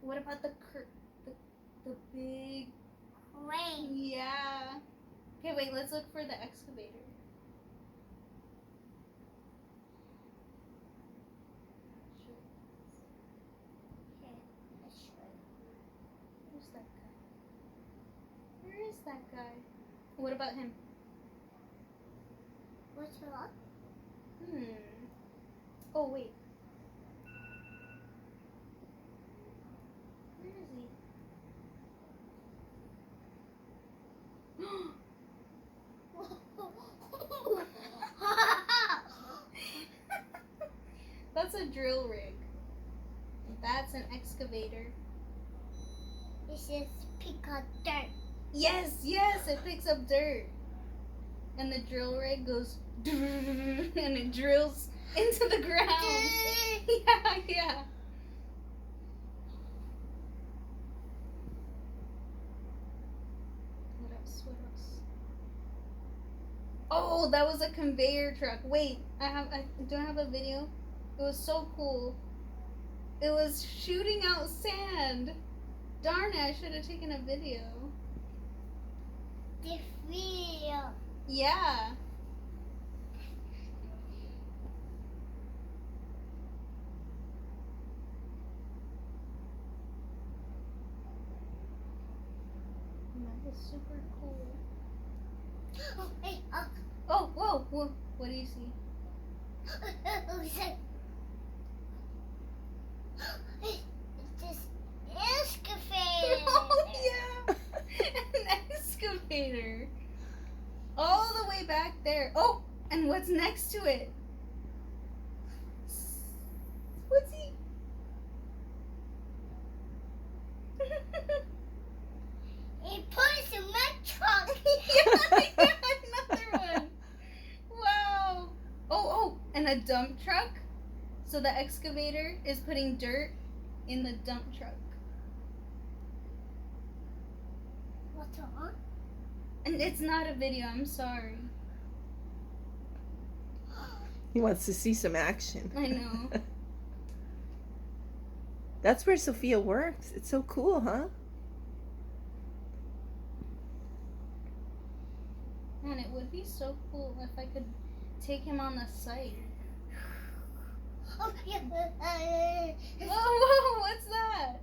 What about the big crane? Yeah. Okay, wait. Let's look for the excavator. Where's that guy? Where is that guy? What about him? What's wrong? Oh, wait. Where is he? That's a drill rig. That's an excavator. This is pick up dirt. Yes, it picks up dirt. And the drill rig goes and it drills into the ground. Yeah. What else? Oh, that was a conveyor truck. Wait, do I have a video? It was so cool. It was shooting out sand. Darn it, I should have taken a video. The video. Yeah. That was super cool. Oh, hey, Oh, whoa. What do you see? It's this excavator. Oh, yeah. An excavator. All the way back there. Oh, and what's next to it? What's he? It puts in my truck. Yeah, another one. Wow. Oh, and a dump truck. So the excavator is putting dirt in the dump truck. What's wrong? And it's not a video, I'm sorry. He wants to see some action. I know. That's where Sophia works. It's so cool, huh? Man, it would be so cool if I could take him on the site. Oh, yeah. Whoa, what's that?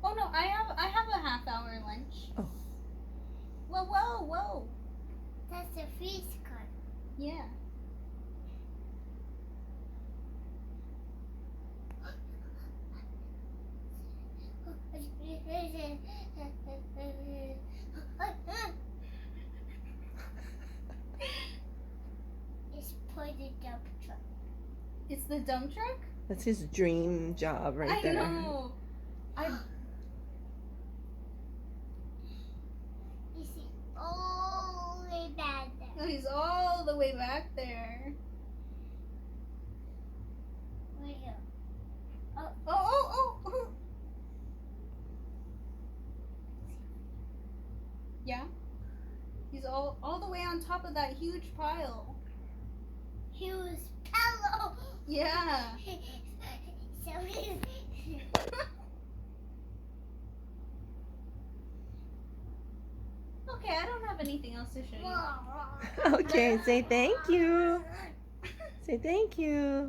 Oh no, I have a half-hour lunch. Oh. Whoa. That's a freeze car. Yeah. It's for the dump truck. It's the dump truck? That's his dream job right there. I know. You see, all the way back there. Oh, he's all the way back there. Where you? Oh. Yeah? He's all the way on top of that huge pile. He was pillow. Yeah. So he. Okay, I don't have anything else to show you. Okay, say thank you. Say thank you.